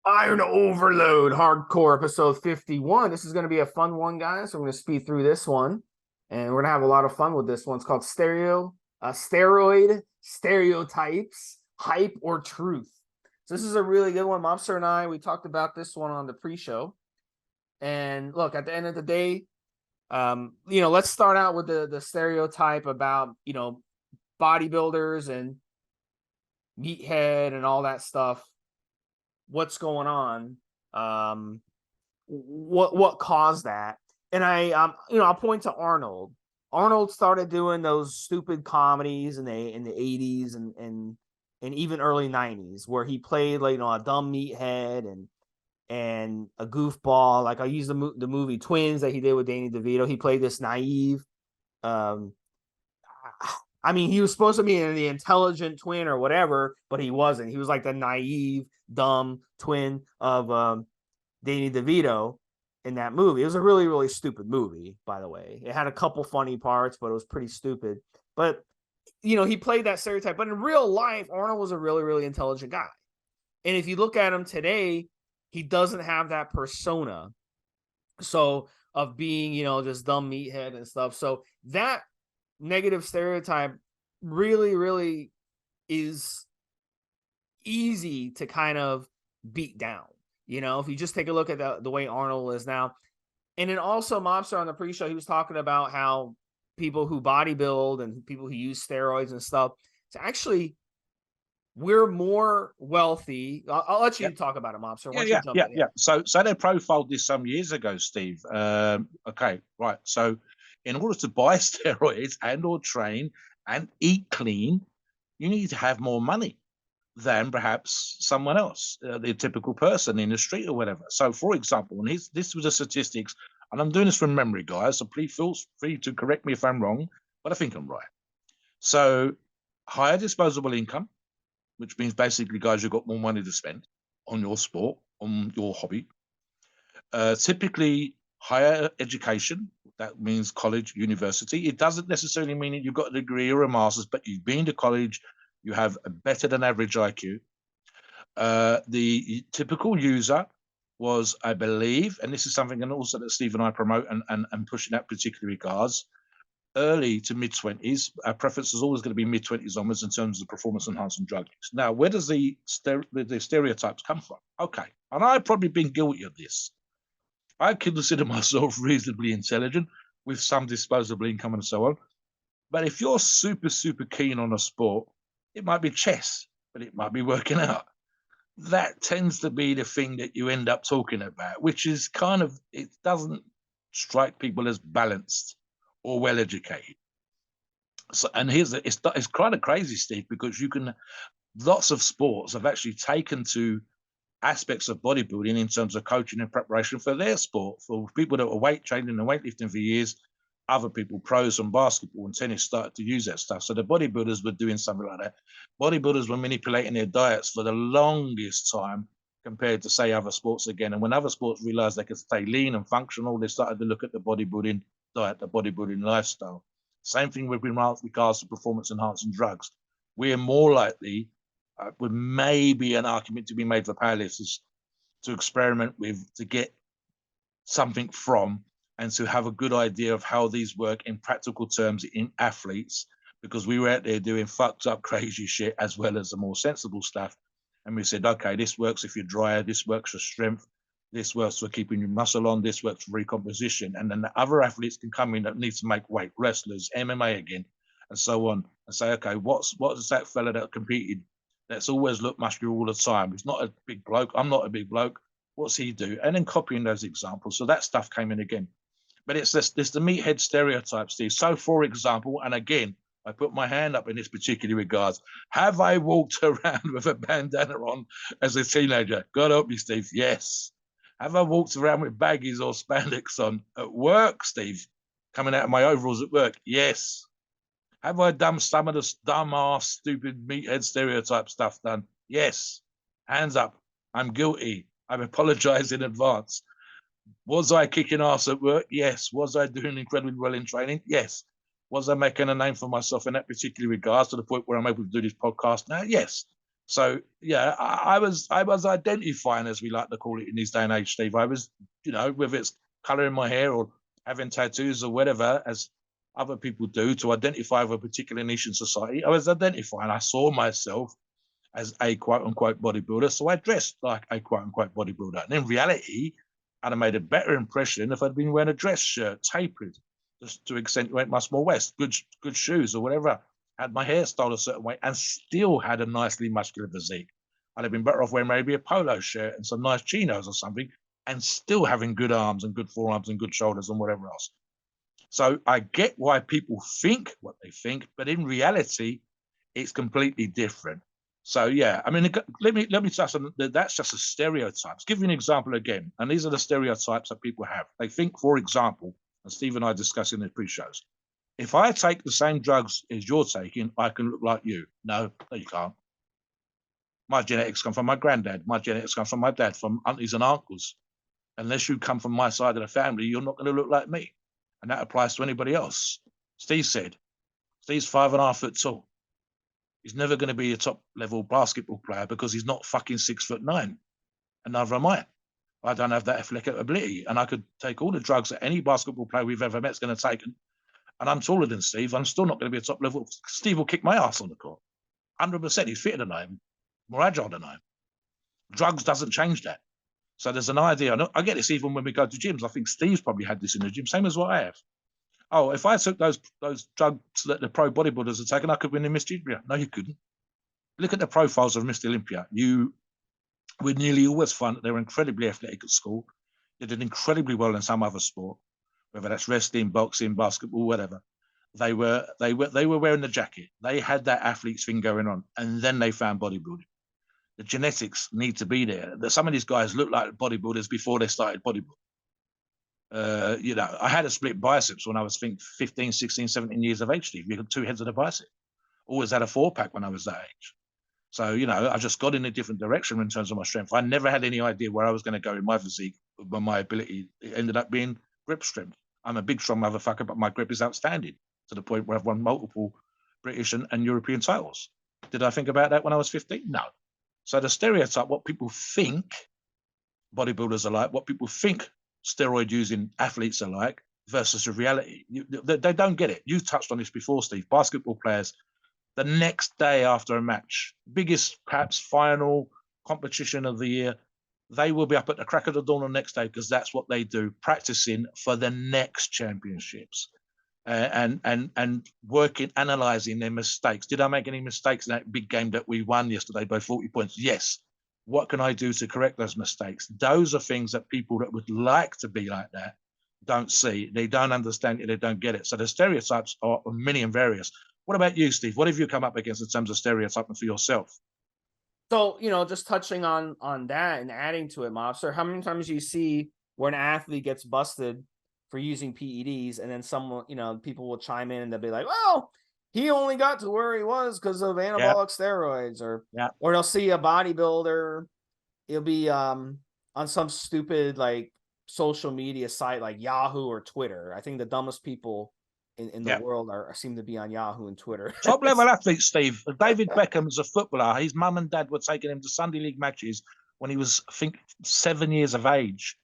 Iron Overload Hardcore episode 51. This is going to be a fun one, guys. So we're going to speed through this one and we're going to have a lot of fun with this one. It's called Steroid, Stereotypes, Hype, or Truth. So this is a really good one. Mobster and I, we talked about this one on the pre-show. And look, at the end of the day, let's start out with the stereotype about, bodybuilders and meathead and all that stuff. What's going on? What caused that? And I'll point to Arnold. Arnold started doing those stupid comedies in the 80s and even early 90s where he played like a dumb meathead and a goofball. Like I use the movie Twins that he did with Danny DeVito. He played this naive. He was supposed to be the intelligent twin or whatever, but he wasn't. He was like the naive, dumb twin of Danny DeVito in that movie. It was a really, really stupid movie, by the way. It had a couple funny parts, but it was pretty stupid. But, he played that stereotype. But in real life, Arnold was a really, really intelligent guy. And if you look at him today, he doesn't have that persona. So of being, just dumb meathead and stuff. So that negative stereotype really, really is easy to kind of beat down. If you just take a look at the way Arnold is now. And then also Mobster on the pre-show, he was talking about how people who bodybuild and people who use steroids and stuff, it's actually, we're more wealthy. I'll let you talk about it, Mobster. Yeah. So they profiled this some years ago, Steve. Okay, right. So in order to buy steroids and or train and eat clean, you need to have more money than perhaps someone else, the typical person in the street or whatever. So, for example, and this was the statistics, and I'm doing this from memory, guys, so please feel free to correct me if I'm wrong, but I think I'm right. So, higher disposable income, which means basically, guys, you've got more money to spend on your sport, on your hobby. Typically, higher education, that means college, university. It doesn't necessarily mean that you've got a degree or a master's, but you've been to college, you have a better than average IQ. The typical user was, I believe, and this is something and also that Steve and I promote and push in that particular regards, early to mid-20s. Our preference is always going to be mid-20s onwards in terms of performance enhancing drug use. Now, where does the stereotypes come from? Okay, and I've probably been guilty of this. I consider myself reasonably intelligent with some disposable income and so on. But if you're super, super keen on a sport, it might be chess, but it might be working out. That tends to be the thing that you end up talking about, which is kind of, it doesn't strike people as balanced or well-educated. So, and it's kind of crazy, Steve, because lots of sports have actually taken to aspects of bodybuilding in terms of coaching and preparation for their sport. For people that were weight training and weightlifting for years, other people, pros from basketball and tennis, started to use that stuff. So the bodybuilders were doing something like that. Bodybuilders were manipulating their diets for the longest time compared to, say, other sports again. And when other sports realized they could stay lean and functional, they started to look at the bodybuilding diet, the bodybuilding lifestyle. Same thing with regards to performance enhancing drugs. We're more likely, with maybe an argument to be made for powerlifters, to experiment with, to get something from, and to have a good idea of how these work in practical terms in athletes, because we were out there doing fucked up crazy shit as well as the more sensible stuff. And we said, okay, this works if you're drier, this works for strength, this works for keeping your muscle on, this works for recomposition. And then the other athletes can come in that need to make weight, wrestlers, MMA again, and so on, and say, okay, what does that fella that competed that's always looked muscular all the time? He's not a big bloke. I'm not a big bloke. What's he do? And then copying those examples. So that stuff came in again. But it's the meathead stereotype, Steve. So, for example, and again, I put my hand up in this particular regards. Have I walked around with a bandana on as a teenager? God help me, Steve. Yes. Have I walked around with baggies or spandex on at work, Steve? Coming out of my overalls at work? Yes. Have I done some of the dumb-ass, stupid meathead stereotype stuff done? Yes. Hands up. I'm guilty. I apologize in advance. Was I kicking ass at work? Yes. Was I doing incredibly well in training? Yes. Was I making a name for myself in that particular regards to the point where I'm able to do this podcast now? Yes. So yeah, I was identifying, as we like to call it in this day and age, Steve. I was, whether it's colouring my hair or having tattoos or whatever, as other people do to identify with a particular niche in society. I was identifying. I saw myself as a quote unquote bodybuilder, so I dressed like a quote unquote bodybuilder. And in reality, I'd have made a better impression if I'd been wearing a dress shirt, tapered, just to accentuate my small waist, good shoes or whatever. Had my hair styled a certain way and still had a nicely muscular physique. I'd have been better off wearing maybe a polo shirt and some nice chinos or something, and still having good arms and good forearms and good shoulders and whatever else. So I get why people think what they think, but in reality, it's completely different. So yeah, I mean, let me touch on that. That's just a stereotypes. Give you an example again, and these are the stereotypes that people have. They think, for example, and Steve and I discuss in the pre-shows, if I take the same drugs as you're taking, I can look like you. No, you can't. My genetics come from my granddad. My genetics come from my dad, from aunties and uncles. Unless you come from my side of the family, you're not going to look like me. And that applies to anybody else. Steve's 5.5 foot tall. He's never going to be a top level basketball player because he's not fucking 6'9". And neither am I. I don't have that athletic ability. And I could take all the drugs that any basketball player we've ever met is going to take. And I'm taller than Steve. I'm still not going to be a top level. Steve will kick my ass on the court. 100%. He's fitter than I am, more agile than I am. Drugs doesn't change that. So there's an idea. I get this even when we go to gyms. I think Steve's probably had this in the gym, same as what I have. Oh, if I took those drugs that the pro bodybuilders are taking, I could win in Miss Olympia. No, you couldn't. Look at the profiles of Miss Olympia. You would nearly always find that they were incredibly athletic at school. They did incredibly well in some other sport, whether that's wrestling, boxing, basketball, whatever. They were wearing the jacket. They had that athlete's thing going on, and then they found bodybuilding. The genetics need to be there. Some of these guys look like bodybuilders before they started bodybuilding. I had a split biceps when I was 15, 16, 17 years of age, Steve. You had two heads of the bicep. Always had a 4-pack when I was that age. So, I just got in a different direction in terms of my strength. I never had any idea where I was going to go in my physique, but my ability. It ended up being grip strength. I'm a big, strong motherfucker, but my grip is outstanding to the point where I've won multiple British and European titles. Did I think about that when I was 15? No. So the stereotype, what people think bodybuilders are like, what people think steroid using athletes are like versus the reality. They don't get it. You touched on this before, Steve. Basketball players, the next day after a match, biggest perhaps final competition of the year, they will be up at the crack of the dawn the next day because that's what they do, practicing for the next championships. And working, analysing their mistakes. Did I make any mistakes in that big game that we won yesterday by 40 points? Yes. What can I do to correct those mistakes? Those are things that people that would like to be like that don't see. They don't understand it. They don't get it. So the stereotypes are many and various. What about you, Steve? What have you come up against in terms of stereotyping for yourself? So, just touching on that and adding to it, Mobster, how many times do you see where an athlete gets busted for using PEDs, and then someone, people will chime in and they'll be like, well, he only got to where he was because of anabolic steroids, or they'll see a bodybuilder, it'll be on some stupid like social media site like Yahoo or Twitter. I think the dumbest people in the world seem to be on Yahoo and Twitter. Top level athletes, Steve. David Beckham's a footballer. His mum and dad were taking him to Sunday League matches when he was, I think, 7 years of age.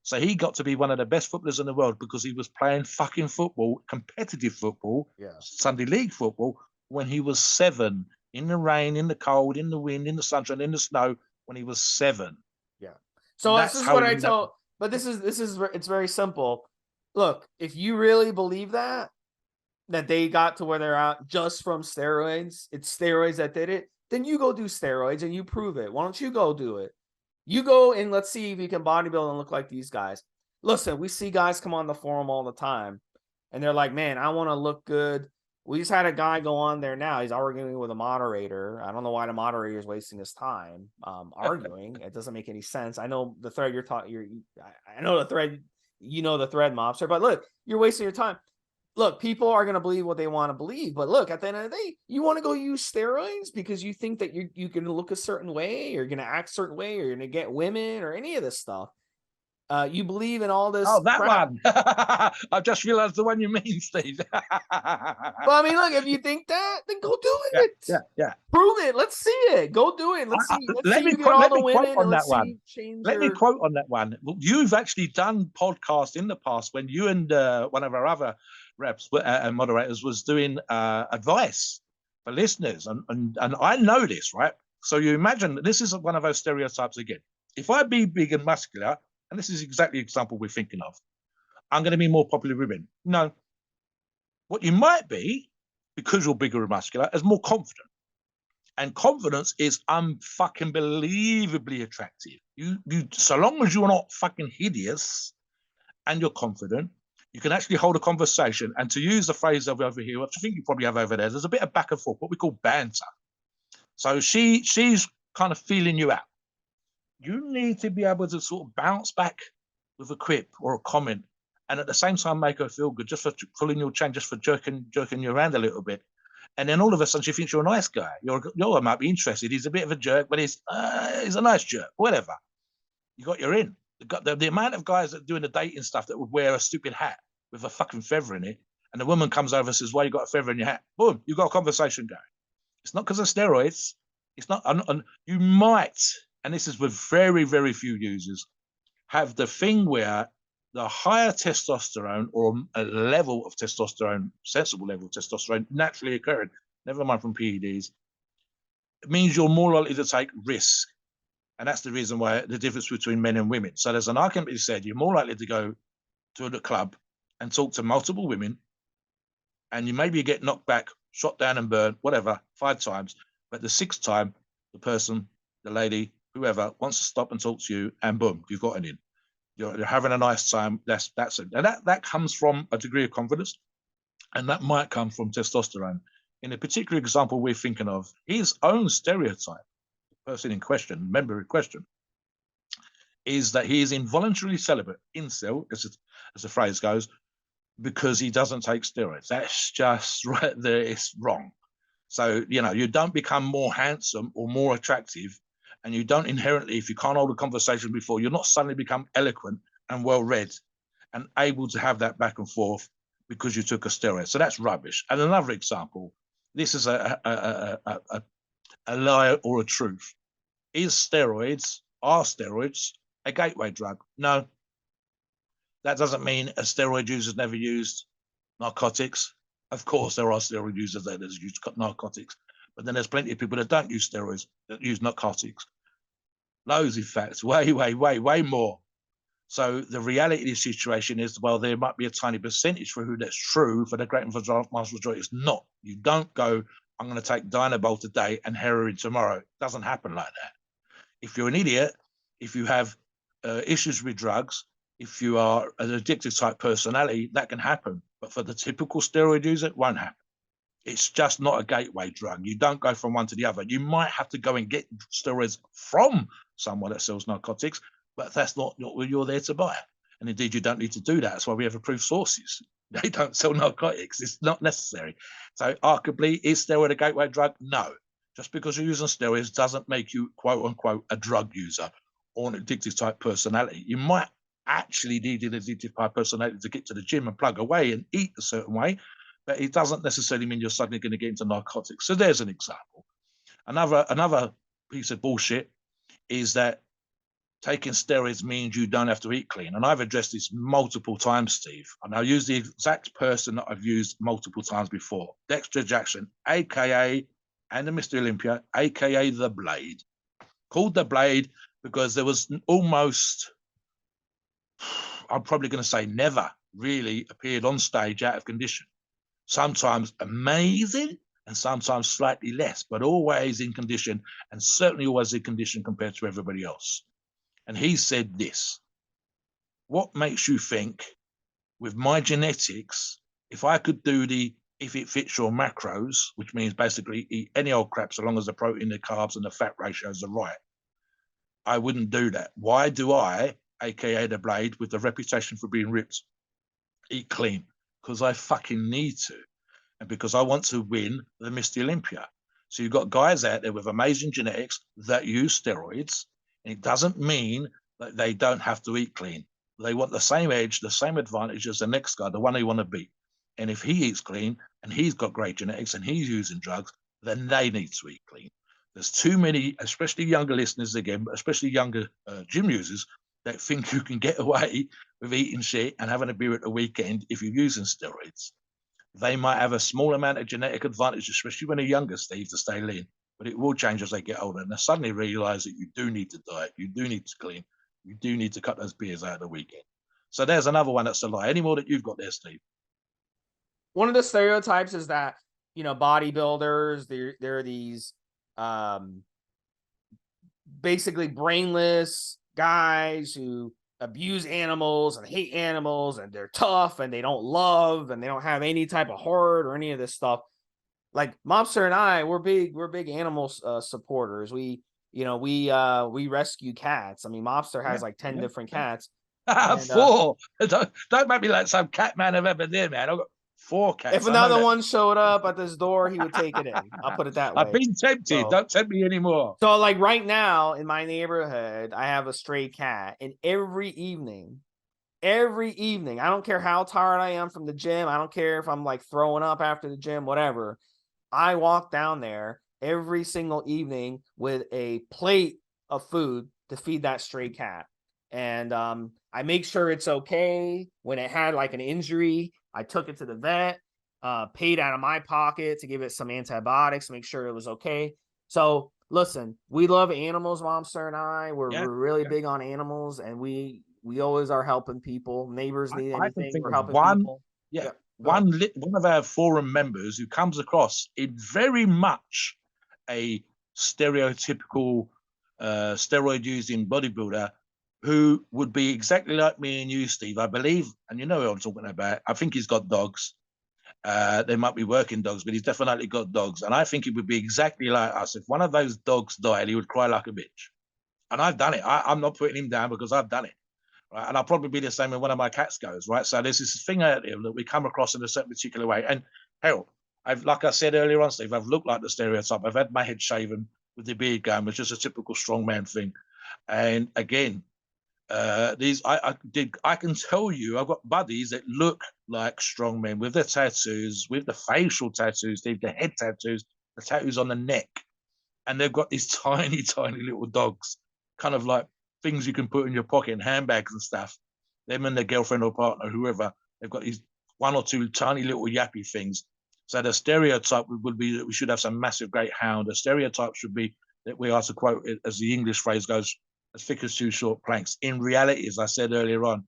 So he got to be one of the best footballers in the world because he was playing fucking football, competitive football, Sunday League football, when he was 7, in the rain, in the cold, in the wind, in the sunshine, in the snow, when he was 7. Yeah. So this is what I tell, but this is it's very simple. Look, if you really believe that they got to where they're at just from steroids, it's steroids that did it, then you go do steroids and you prove it. Why don't you go do it? You go and let's see if you can bodybuild and look like these guys. Listen, we see guys come on the forum all the time and they're like, man, I want to look good. We just had a guy go on there now. He's arguing with a moderator. I don't know why the moderator is wasting his time arguing. It doesn't make any sense. I know the thread you're talking. I know the thread. The thread, Mobster. But look, you're wasting your time. Look, people are going to believe what they want to believe. But look, at the end of the day, you want to go use steroids because you think that you're going to look a certain way, or you're going to act a certain way, or you're going to get women, or any of this stuff. You believe in all this Oh, that crap. one. I've just realized the one you mean, Steve. Well, I mean, look, if you think that, then go do Yeah, it. yeah. Prove it. Let's see it. Go do it. Let's see. Let's see you get all Let the me quote women, on and that let's one. see change Let me your. quote on that one. Well, you've actually done podcasts in the past when you and one of our other reps and moderators was doing advice for listeners, and I know this, right? So you imagine this is one of those stereotypes again. If I be big and muscular, and this is exactly the example we're thinking of, I'm going to be more popular with women. No, what you might be, because you're bigger and muscular, is more confident. And confidence is unfucking believably attractive. You, so long as you're not fucking hideous and you're confident, you can actually hold a conversation. And to use the phrase over here, which I think you probably have over there's a bit of back and forth, what we call banter. So she's kind of feeling you out. You need to be able to sort of bounce back with a quip or a comment, and at the same time make her feel good, just for pulling your chain, just for jerking you around a little bit. And then all of a sudden she thinks you're a nice guy. You might be interested. He's a bit of a jerk, but he's a nice jerk. Whatever. You got your in. The amount of guys that are doing the dating stuff that would wear a stupid hat with a fucking feather in it, and the woman comes over and says, "Why you got a feather in your hat?" Boom, you got a conversation going. It's not because of steroids. It's not. You might, and this is with very, very few users, have the thing where the higher testosterone or a level of testosterone, sensible level of testosterone, naturally occurring, never mind from PEDs, it means you're more likely to take risk. And that's the reason why the difference between men and women. So there's an argument that said you're more likely to go to the club and talk to multiple women, and you maybe get knocked back, shot down and burned, whatever, 5 times. But the 6th time, the person, the lady, whoever wants to stop and talk to you, and boom, you've got an in. You're having a nice time. That's it. And that comes from a degree of confidence, and that might come from testosterone. In a particular example we're thinking of, his own stereotype, the person in question, member in question, is that he is involuntarily celibate, incel, as the phrase goes, because he doesn't take steroids. That's just right there. It's wrong. So, you don't become more handsome or more attractive, and you don't inherently, if you can't hold a conversation before, you're not suddenly become eloquent and well-read and able to have that back and forth because you took a steroid. So that's rubbish. And another example, this is a lie or a truth. Are steroids a gateway drug? No. That doesn't mean a steroid user's never used narcotics. Of course, there are steroid users that use narcotics, but then there's plenty of people that don't use steroids, that use narcotics. Loads, in fact, way more. So the reality of the situation is, well, there might be a tiny percentage for who that's true. For the great majority, it's not. You don't go, I'm going to take Dynabol today and heroin tomorrow. It doesn't happen like that. If you're an idiot, if you have issues with drugs, if you are an addictive type personality, that can happen. But for the typical steroid user, it won't happen. It's just not a gateway drug. You don't go from one to the other. You might have to go and get steroids from someone that sells narcotics, but that's not what you're there to buy. And indeed, you don't need to do that. That's why we have approved sources. They don't sell narcotics. It's not necessary. So arguably, is steroid a gateway drug? No. Just because you're using steroids doesn't make you, quote unquote, a drug user or an addictive type personality. You might actually need an addictive type personality to get to the gym and plug away and eat a certain way, but it doesn't necessarily mean you're suddenly going to get into narcotics. So there's an example. Another piece of bullshit is that taking steroids means you don't have to eat clean. And I've addressed this multiple times, Steve. And I'll use the exact person that I've used multiple times before. Dexter Jackson, a.k.a. and the Mr. Olympia, a.k.a. The Blade. Called The Blade because there was almost, I'm probably going to say never really appeared on stage out of condition. Sometimes amazing and sometimes slightly less, but always in condition, and certainly always in condition compared to everybody else. And he said this: what makes you think with my genetics, if I could do if it fits your macros, which means basically eat any old crap so long as the protein, the carbs and the fat ratios are right, I wouldn't do that. Why do I, aka The Blade, with the reputation for being ripped, eat clean? Because I fucking need to, and because I want to win the Mr. Olympia. So you've got guys out there with amazing genetics that use steroids, and it doesn't mean that they don't have to eat clean. They want the same edge, the same advantage as the next guy, the one they want to beat. And if he eats clean and he's got great genetics and he's using drugs, then they need to eat clean. There's too many, especially younger listeners again, but especially younger gym users that think you can get away with eating shit and having a beer at the weekend if you're using steroids. They might have a small amount of genetic advantage, especially when they're younger, Steve, to stay lean, but it will change as they get older. And they suddenly realize that you do need to diet, you do need to clean, you do need to cut those beers out of the weekend. So there's another one that's a lie. Any more that you've got there, Steve? One of the stereotypes is that, you know, bodybuilders, they're these basically brainless guys who abuse animals and hate animals, and they're tough and they don't love and they don't have any type of heart or any of this stuff. Like Mobster and I, we're big animal supporters. We rescue cats. I mean, Mobster has like 10 different cats. And, 4. Don't make me like some cat man I've ever did, man. I've got 4 cats. If another one showed up at this door, he would take it in. I'll put it that way. I've been tempted. So, don't tempt me anymore. So, like right now in my neighborhood, I have a stray cat, and every evening, I don't care how tired I am from the gym. I don't care if I'm like throwing up after the gym, whatever. I walk down there every single evening with a plate of food to feed that stray cat. And I make sure it's okay. When it had like an injury, I took it to the vet, paid out of my pocket to give it some antibiotics, make sure it was okay. So listen, we love animals, Mobster and I. We're really big on animals, and we always are helping people. Neighbors need anything, we're helping people. One of our forum members who comes across in very much a stereotypical steroid using bodybuilder, who would be exactly like me and you, Steve, I believe, and you know who I'm talking about. I think he's got dogs. They might be working dogs, but he's definitely got dogs. And I think he would be exactly like us. If one of those dogs died, he would cry like a bitch. And I've done it. I'm not putting him down because I've done it. Right? And I'll probably be the same when one of my cats goes, right? So there's this thing out there that we come across in a certain particular way. And hell, like I said earlier on, Steve, I've looked like the stereotype. I've had my head shaven with the beard going, which is a typical strongman thing. And again, I can tell you, I've got buddies that look like strong men with their tattoos, with the facial tattoos, the head tattoos, the tattoos on the neck, and they've got these tiny little dogs, kind of like things you can put in your pocket and handbags and stuff. Them and their girlfriend or partner, whoever, they've got these 1 or 2 tiny little yappy things. So the stereotype would be that we should have some massive great hound. The stereotype should be that we are, to quote it, as the English phrase goes, as thick as 2 short planks. In reality, as I said earlier on,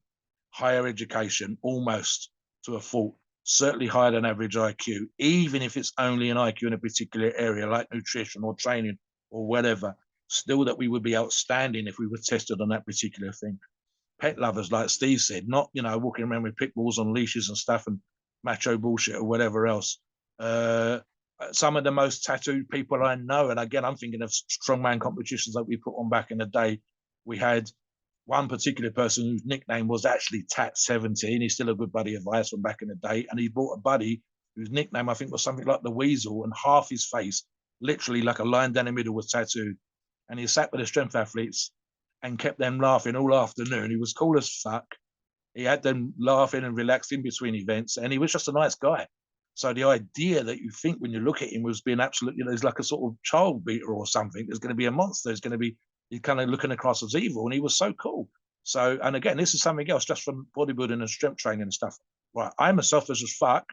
higher education, almost to a fault, certainly higher than average IQ, even if it's only an IQ in a particular area like nutrition or training or whatever, still that we would be outstanding if we were tested on that particular thing. Pet lovers, like Steve said, not, walking around with pit bulls on leashes and stuff and macho bullshit or whatever else. Some of the most tattooed people I know, and again, I'm thinking of strongman competitions that we put on back in the day. We had one particular person whose nickname was actually Tat17. He's still a good buddy of ours from back in the day. And he brought a buddy whose nickname, I think, was something like the Weasel, and half his face, literally like a line down the middle, was tattooed. And he sat with the strength athletes and kept them laughing all afternoon. He was cool as fuck. He had them laughing and relaxed in between events. And he was just a nice guy. So the idea that you think when you look at him was being absolutely, he's like a sort of child beater or something. There's going to be a monster. There's going to be, he's kind of looking across as evil, and he was so cool. So, and again, this is something else just from bodybuilding and strength training and stuff. Right, I'm as selfish as fuck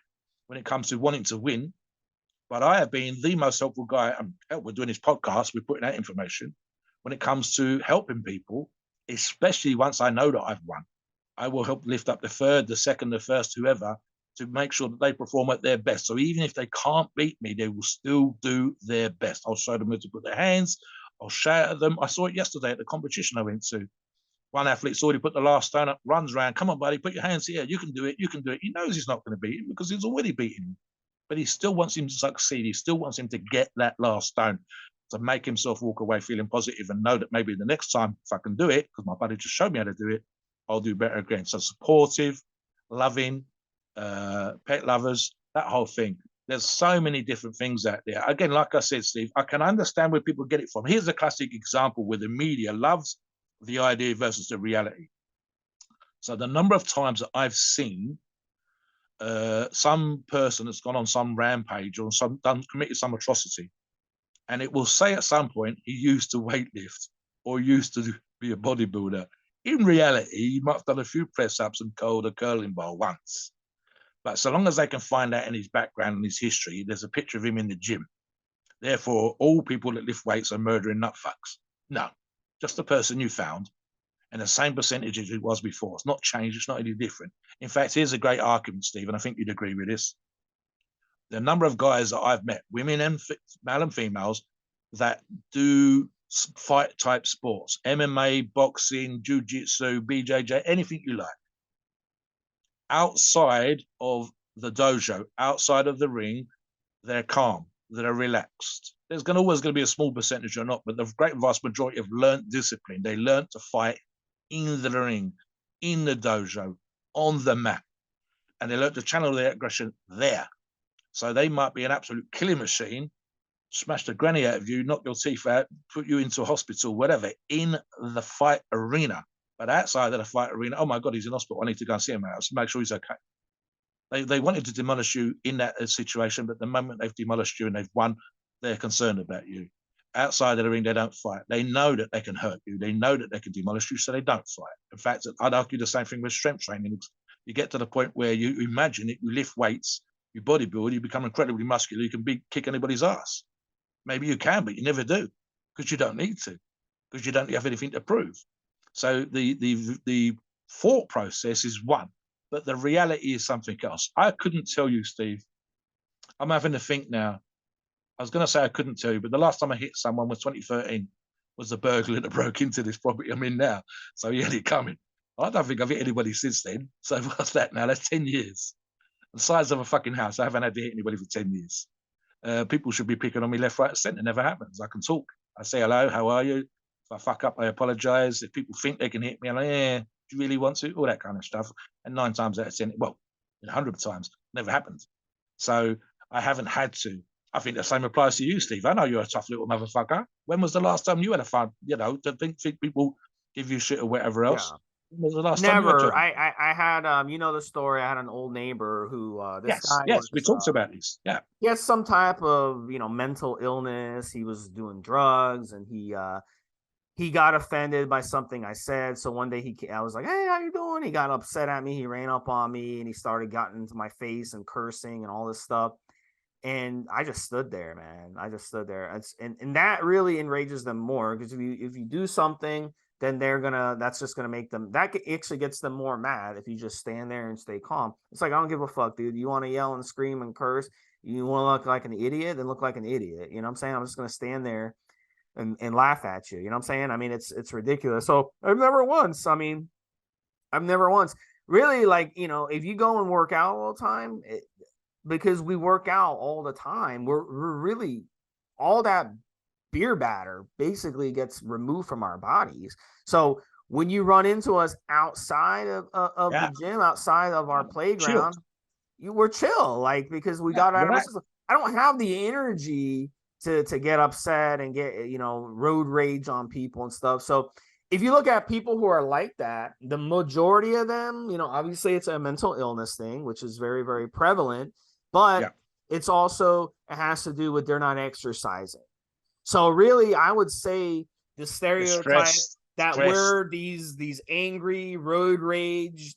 when it comes to wanting to win, but I have been the most helpful guy. We're doing this podcast, we're putting out information when it comes to helping people, especially once I know that I've won. I will help lift up the third, the second, the first, whoever, to make sure that they perform at their best. So even if they can't beat me, they will still do their best. I'll show them where to put their hands. I'll shout at them. I saw it yesterday at the competition I went to. One athlete's already put the last stone up, runs around. Come on, buddy, put your hands here. You can do it. You can do it. He knows he's not going to beat him because he's already beaten him. But he still wants him to succeed. He still wants him to get that last stone, to make himself walk away feeling positive and know that maybe the next time, if I can do it, because my buddy just showed me how to do it, I'll do better again. So supportive, loving, pet lovers, that whole thing. There's so many different things out there. Again, like I said, Steve, I can understand where people get it from. Here's a classic example where the media loves the idea versus the reality. So the number of times that I've seen some person that's gone on some rampage or committed some atrocity, and it will say at some point he used to weightlift or used to be a bodybuilder. In reality, he might have done a few press-ups and curled a curling bar once. But so long as they can find out in his background and his history, there's a picture of him in the gym. Therefore, all people that lift weights are murdering nutfucks. No, just the person you found, and the same percentage as it was before. It's not changed. It's not any different. In fact, here's a great argument, Steve, and I think you'd agree with this. The number of guys that I've met, women and male and females, that do fight type sports, MMA, boxing, jiu-jitsu, BJJ, anything you like, outside of the dojo, outside of the ring, they're calm, they're relaxed. There's always going to be a small percentage or not, but the great vast majority have learned discipline. They learned to fight in the ring, in the dojo, on the mat, and they learned to channel their aggression there. So they might be an absolute killing machine, smash the granny out of you, knock your teeth out, put you into a hospital, whatever, in the fight arena. But outside of the fight arena, oh my God, he's in hospital. I need to go and see him out. Make sure he's okay. They wanted to demolish you in that situation, but the moment they've demolished you and they've won, they're concerned about you. Outside of the ring, they don't fight. They know that they can hurt you. They know that they can demolish you, so they don't fight. In fact, I'd argue the same thing with strength training. You get to the point where you imagine it, you lift weights, you bodybuild, you become incredibly muscular, you can kick anybody's ass. Maybe you can, but you never do because you don't need to, because you don't have anything to prove. So the thought process is one, but the reality is something else. I couldn't tell you, Steve. I'm having to think now. I was going to say I couldn't tell you, but the last time I hit someone was 2013, was the burglar that broke into this property I'm in now. So he had it coming. I don't think I've hit anybody since then. So what's that now? That's 10 years. The size of a fucking house. I haven't had to hit anybody for 10 years. People should be picking on me left, right, and centre. Never happens. I can talk. I say hello, how are you? If I fuck up, I apologise. If people think they can hit me, I'm like, yeah, do you really want to? All that kind of stuff. And 9 times out of 10, well, 100 times, never happened. So I haven't had to. I think the same applies to you, Steve. I know you're a tough little motherfucker. When was the last time you had a fun, to think people give you shit or whatever else? Yeah. When was the last Never. time you had I had you know the story. I had an old neighbor who this guy yes, was we talked about this. Yeah. He has some type of mental illness. He was doing drugs, and he got offended by something I said. So one day I was like, "Hey, how you doing?" He got upset at me. He ran up on me and he started getting into my face and cursing and all this stuff. And I just stood there, man. I just stood there. And that really enrages them more, because if you do something, then that's just gonna make them, that actually gets them more mad if you just stand there and stay calm. It's like, I don't give a fuck, dude. You want to yell and scream and curse? You want to look like an idiot? Then look like an idiot. You know what I'm saying? I'm just gonna stand there and laugh at you. You know what I'm saying? I mean, it's ridiculous. So I've never once really, like, if you go and work out all the time, because we work out all the time, we're really, all that beer batter basically gets removed from our bodies. So when you run into us outside of the gym, outside of our playground, we're chill, like, because we got out of our system. I don't have the energy to get upset and get road rage on people and stuff. So if you look at people who are like that, the majority of them, obviously it's a mental illness thing, which is very, very prevalent, but it's also, it has to do with they're not exercising. So really, I would say the stereotype that we're these angry road rage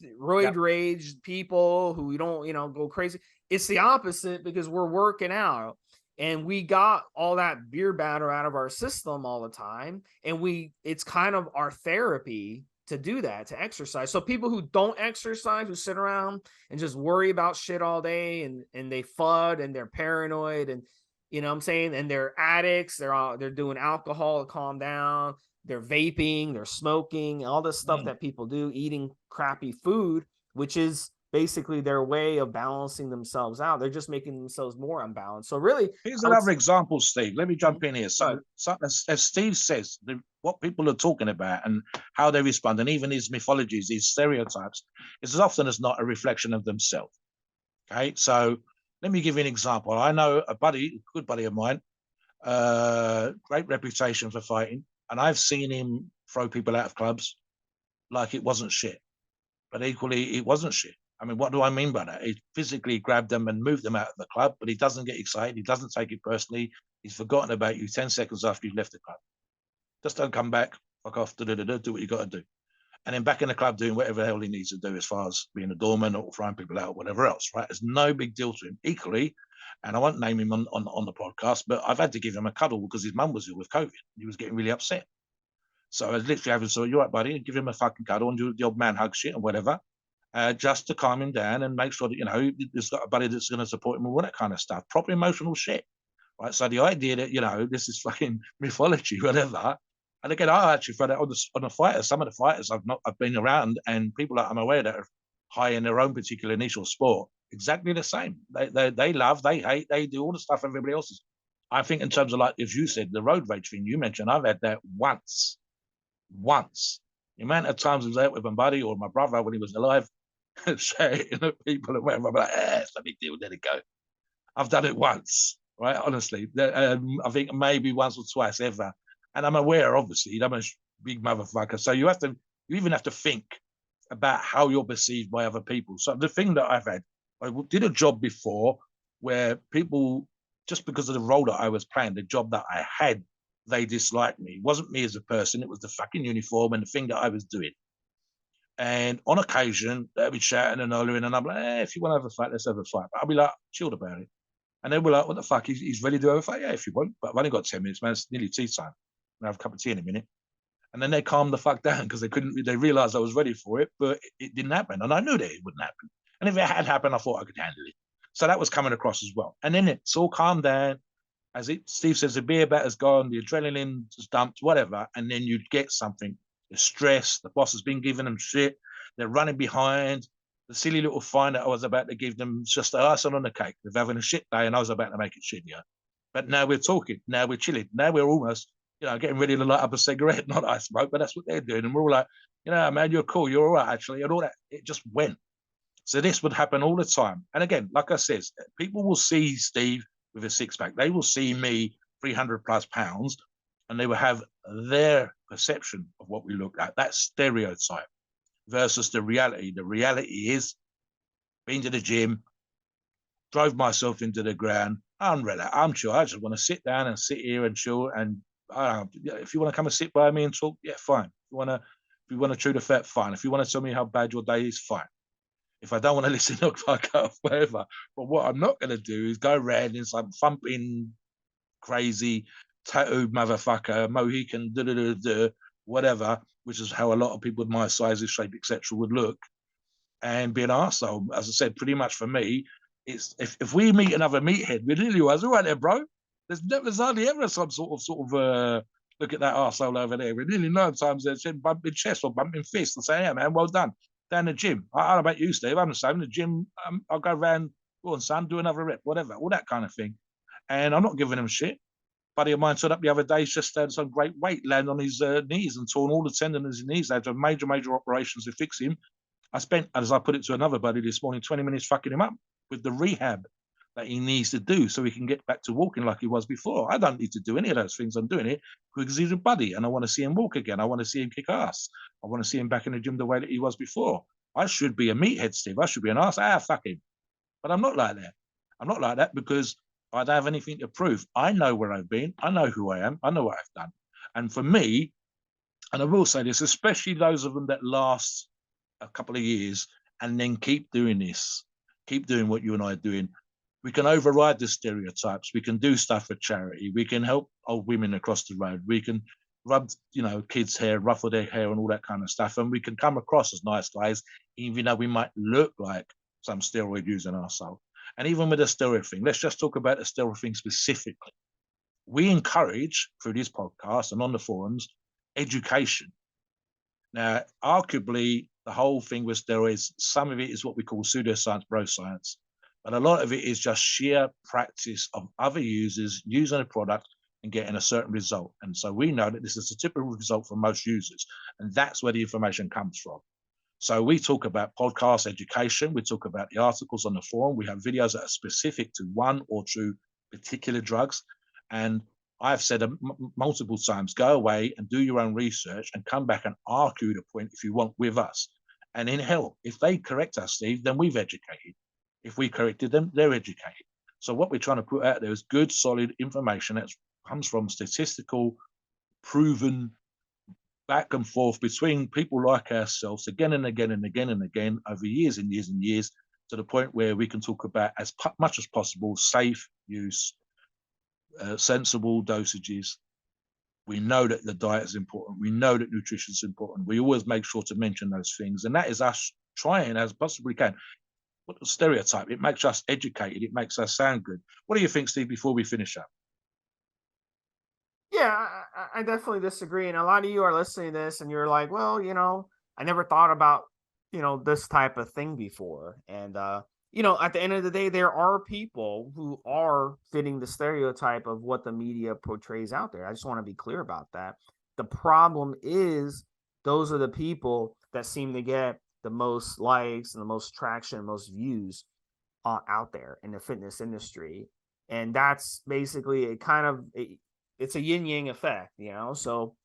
people who don't go crazy. It's the opposite, because we're working out and we got all that beer batter out of our system all the time, and it's kind of our therapy to do that, to exercise. So people who don't exercise, who sit around and just worry about shit all day, and they FUD and they're paranoid, and you know what I'm saying, and they're addicts, they're doing alcohol to calm down, they're vaping, they're smoking, all this stuff that people do, eating crappy food, which is basically their way of balancing themselves out. They're just making themselves more unbalanced. So really, here's another example, Steve. Let me jump in here. So as Steve says, what people are talking about and how they respond, and even these mythologies, these stereotypes, is as often as not a reflection of themselves. Okay, so let me give you an example. I know a good buddy of mine, great reputation for fighting, and I've seen him throw people out of clubs like it wasn't shit. but equally it wasn't shit. I mean, what do I mean by that? He physically grabbed them and moved them out of the club, but he doesn't get excited. He doesn't take it personally. He's forgotten about you 10 seconds after you've left the club. Just don't come back, fuck off, do what you got to do. And then back in the club doing whatever the hell he needs to do as far as being a doorman or throwing people out or whatever else, right? It's no big deal to him. Equally, and I won't name him on the podcast, but I've had to give him a cuddle because his mum was ill with COVID. He was getting really upset. So I was literally having, so you're right, buddy, give him a fucking cuddle and do the old man hug shit and whatever, just to calm him down and make sure that, you know, there's got a buddy that's going to support him and all that kind of stuff. Proper emotional shit, right? So the idea that, you know, this is fucking mythology, whatever. And again, I actually found out on the fighters, some of the fighters I've been around and people that I'm aware that are high in their own particular niche or sport, exactly the same. They love, they hate, they do all the stuff everybody else is. I think in terms of, like, if you said the road rage thing you mentioned, I've had that once. The amount of times I was out with my buddy or my brother when he was alive, shouting at people and whatever, I'm like, it's no big deal, let it go. I've done it once, right? Honestly, I think maybe once or twice ever. And I'm aware, obviously, I'm a big motherfucker. So you even have to think about how you're perceived by other people. So the thing that I've had, I did a job before where people, just because of the role that I was playing, the job that I had, they disliked me. It wasn't me as a person. It was the fucking uniform and the thing that I was doing. And on occasion, they'd be shouting and hollering, and I'm like, if you want to have a fight, let's have a fight. But I'll be like, chilled about it. And they were like, what the fuck? He's ready to have a fight? Yeah, if you want. But I've only got 10 minutes, man. It's nearly tea time. I'll have a cup of tea in a minute. And then they calmed the fuck down because they realized I was ready for it, but it didn't happen. And I knew that it wouldn't happen. And if it had happened, I thought I could handle it. So that was coming across as well. And then it's all calmed down. Steve says, the beer batter's gone, the adrenaline is dumped, whatever. And then you get something. The stress, the boss has been giving them shit. They're running behind. The silly little fine that I was about to give them is just the icing on the cake. They're having a shit day and I was about to make it shittier. But now we're talking. Now we're chilling. Now we're almost, you know, getting ready to light up a cigarette. Not I smoke, but that's what they're doing. And we're all like, you know, man, you're cool. You're all right, actually. And all that. It just went. So this would happen all the time. And again, like I said, people will see Steve with a six-pack. They will see me 300 plus pounds and they will have their perception of what we look like. That's stereotype versus the reality. The reality is, been to the gym, drove myself into the ground. I'm chill. I just want to sit down and sit here and chill. And if you want to come and sit by me and talk, yeah, fine. If you want to chew the fat, fine. If you want to tell me how bad your day is, fine. If I don't want to listen, look, fuck off, whatever. But what I'm not going to do is go around in some thumping, crazy, tattooed motherfucker, Mohican, whatever, which is how a lot of people of my size, shape, etc. would look, and be an arsehole. As I said, pretty much for me, it's if we meet another meathead, we literally was all right there, bro. There's hardly ever some sort of look at that arsehole over there. We really 9 times they're saying bumping chest or bumping fist and say, yeah, man, well done. Down the gym. I don't know about you, Steve. I'm the same. The gym, I'll go around, go on, son, do another rep, whatever, all that kind of thing. And I'm not giving him shit. Buddy of mine turned up the other day, he's just had some great weight land on his knees and torn all the tendons in his knees. They had to have major operations to fix him. I spent, as I put it to another buddy this morning, 20 minutes fucking him up with the rehab that he needs to do so he can get back to walking like he was before. I don't need to do any of those things. I'm doing it because he's a buddy and I want to see him walk again. I want to see him kick ass. I want to see him back in the gym the way that he was before. I should be a meathead, Steve. I should be an ass. Fuck him. But I'm not like that. I'm not like that because I don't have anything to prove. I know where I've been. I know who I am. I know what I've done. And for me, and I will say this, especially those of them that last a couple of years and then keep doing this, keep doing what you and I are doing, we can override the stereotypes. We can do stuff for charity. We can help old women across the road. We can rub, kids' hair, ruffle their hair and all that kind of stuff. And we can come across as nice guys, even though we might look like some steroid using arsehole. And even with the steroid thing, let's just talk about the steroid thing specifically. We encourage, through this podcast and on the forums, education. Now, arguably, the whole thing with steroids, some of it is what we call pseudoscience, bro science. But a lot of it is just sheer practice of other users using a product and getting a certain result. And so we know that this is a typical result for most users. And that's where the information comes from. So we talk about podcast education. We talk about the articles on the forum. We have videos that are specific to one or two particular drugs. And I've said multiple times, go away and do your own research and come back and argue the point if you want with us. And in hell, if they correct us, Steve, then we've educated. If we corrected them, they're educated. So what we're trying to put out there is good, solid information that comes from statistical, proven back and forth between people like ourselves again and again and again and again over years and years and years, to the point where we can talk about as much as possible safe use, sensible dosages. We know that the diet is important. We know that nutrition is important. We always make sure to mention those things. And that is us trying as possibly can. What the stereotype? It makes us educated. It makes us sound good. What do you think, Steve, before we finish up? Yeah, I definitely disagree. And a lot of you are listening to this and you're like, well, I never thought about, this type of thing before. And, at the end of the day, there are people who are fitting the stereotype of what the media portrays out there. I just want to be clear about that. The problem is those are the people that seem to get the most likes and the most traction, most views out there in the fitness industry. And that's basically it's a yin yang effect, So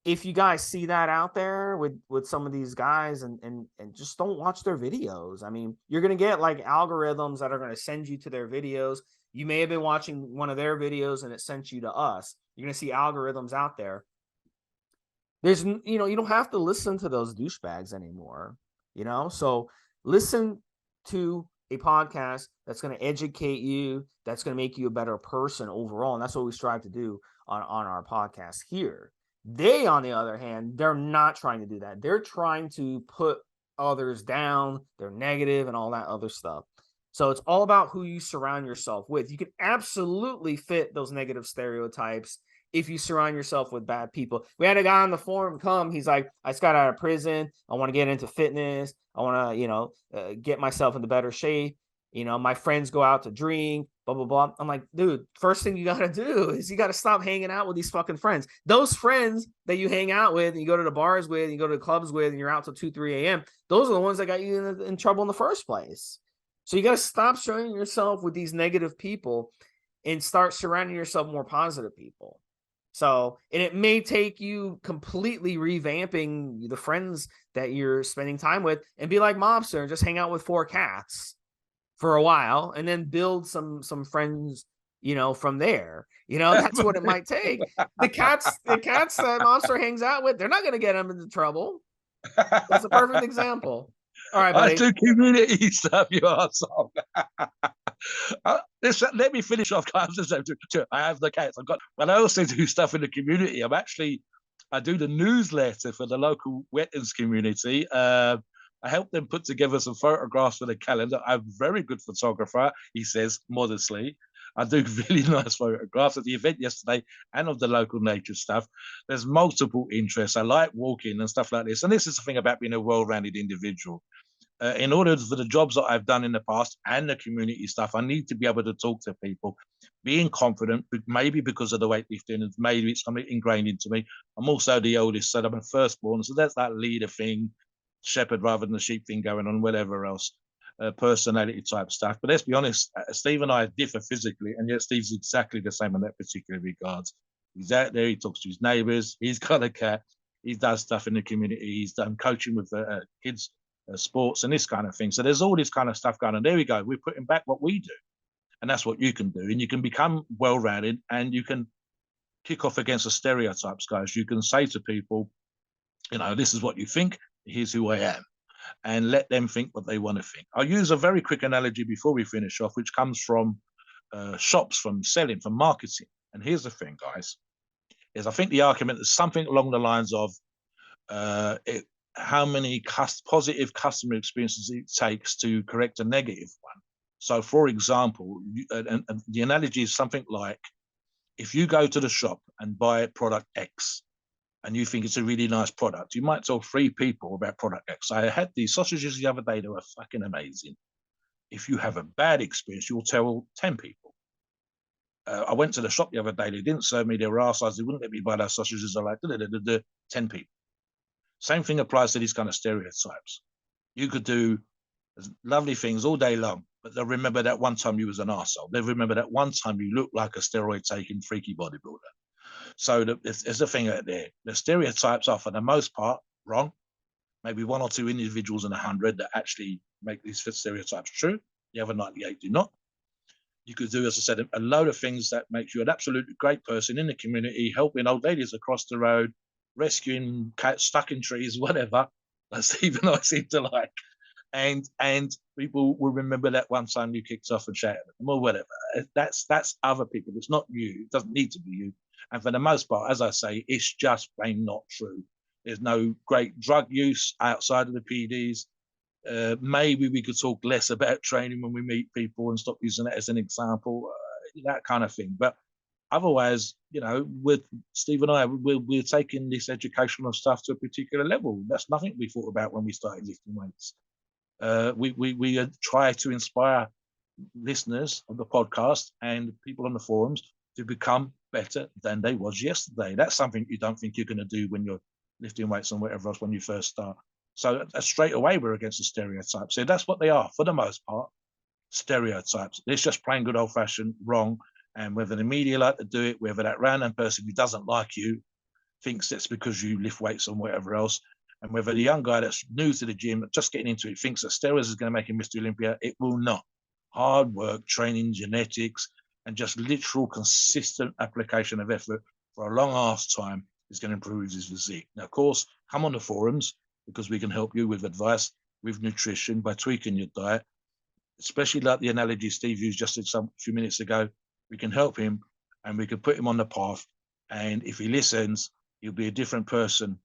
if you guys see that out there with some of these guys and just don't watch their videos. I mean, you're going to get like algorithms that are going to send you to their videos. You may have been watching one of their videos and it sent you to us. You're going to see algorithms out there. You don't have to listen to those douchebags anymore, So listen to a podcast that's going to educate you, that's going to make you a better person overall. And that's what we strive to do on our podcast here. They, on the other hand, they're not trying to do that. They're trying to put others down. They're negative and all that other stuff. So it's all about who you surround yourself with. You can absolutely fit those negative stereotypes if you surround yourself with bad people. We had a guy on the forum come. He's like, I just got out of prison. I want to get into fitness. I want to, get myself into better shape. My friends go out to drink, blah, blah, blah. I'm like, dude, first thing you got to do is you got to stop hanging out with these fucking friends. Those friends that you hang out with and you go to the bars with and you go to the clubs with and you're out till 2, 3 a.m. Those are the ones that got you in trouble in the first place. So you got to stop surrounding yourself with these negative people and start surrounding yourself more positive people. So, and it may take you completely revamping the friends that you're spending time with and be like Mobster and just hang out with 4 cats for a while and then build some friends, from there. That's what it might take. The cats that Mobster hangs out with, they're not going to get him into trouble. That's a perfect example. All right, buddy. I do community stuff, you arsehole. Let me finish off, guys. I have the cats. But I also do stuff in the community. I do the newsletter for the local wetlands community. I help them put together some photographs for the calendar. I'm a very good photographer, he says modestly. I do really nice photographs of the event yesterday and of the local nature stuff. There's multiple interests. I like walking and stuff like this. And this is the thing about being a well-rounded individual. In order for the jobs that I've done in the past and the community stuff, I need to be able to talk to people, being confident, maybe because of the weightlifting, and maybe it's something ingrained into me. I'm also the oldest, so I'm a firstborn, so that's that leader thing, shepherd rather than the sheep thing going on, whatever else, personality type stuff. But let's be honest, Steve and I differ physically, and yet Steve's exactly the same in that particular regards. He's out there, he talks to his neighbours, he's got a cat, he does stuff in the community, he's done coaching with kids, sports and this kind of thing. So there's all this kind of stuff going on. There we go. We're putting back what we do. And that's what you can do. And you can become well-rounded and you can kick off against the stereotypes, guys. You can say to people, this is what you think. Here's who I am. And let them think what they want to think. I'll use a very quick analogy before we finish off, which comes from shops, from selling, from marketing. And here's the thing, guys, is I think the argument is something along the lines of how many positive customer experiences it takes to correct a negative one. So, for example, and the analogy is something like, if you go to the shop and buy product X and you think it's a really nice product, you might tell 3 people about product X. I had these sausages the other day, they were fucking amazing. If you have a bad experience, you'll tell 10 people. I went to the shop the other day, they didn't serve me their arseholes, they wouldn't let me buy those sausages. I like 10 people. Same thing applies to these kind of stereotypes. You could do lovely things all day long, but they'll remember that one time you was an arsehole. They'll remember that one time you looked like a steroid-taking freaky bodybuilder. So there's a thing out there. The stereotypes are, for the most part, wrong. maybe 1 or 2 individuals in 100 that actually make these stereotypes true. The other 98 do not. You could do, as I said, a load of things that make you an absolutely great person in the community, helping old ladies across the road, rescuing cats stuck in trees, whatever. As Steve and I seem to like. And people will remember that one time you kicked off and shouted at them or whatever. That's other people. It's not you. It doesn't need to be you. And for the most part, as I say, it's just plain not true. There's no great drug use outside of the PDs. Maybe we could talk less about training when we meet people and stop using that as an example, that kind of thing. But otherwise, with Steve and I, we're taking this educational stuff to a particular level. That's nothing we thought about when we started lifting weights. We try to inspire listeners of the podcast and people on the forums to become better than they was yesterday. That's something you don't think you're going to do when you're lifting weights and whatever else when you first start. So straight away we're against the stereotypes. So that's what they are for the most part, stereotypes. It's just plain good old fashioned wrong. And whether the media like to do it, whether that random person who doesn't like you thinks it's because you lift weights and whatever else, and whether the young guy that's new to the gym, just getting into it, thinks that steroids is going to make him Mr. Olympia, it will not. Hard work, training, genetics, and just literal consistent application of effort for a long ass time is going to improve his physique. Now, of course, come on the forums because we can help you with advice, with nutrition, by tweaking your diet, especially like the analogy Steve used just a few minutes ago. We can help him and we can put him on the path. And if he listens, he'll be a different person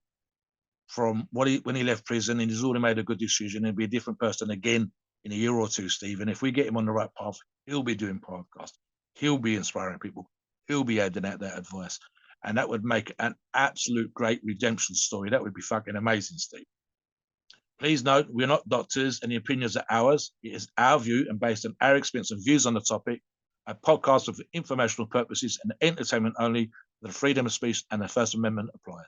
from when he left prison, and he's already made a good decision. He'll be a different person again in a year or two, Steve. And if we get him on the right path, he'll be doing podcasts. He'll be inspiring people. He'll be adding out that advice. And that would make an absolute great redemption story. That would be fucking amazing, Steve. Please note, we're not doctors and the opinions are ours. It is our view and based on our experience and views on the topic. A podcast for informational purposes and entertainment only. The freedom of speech and the First Amendment applies.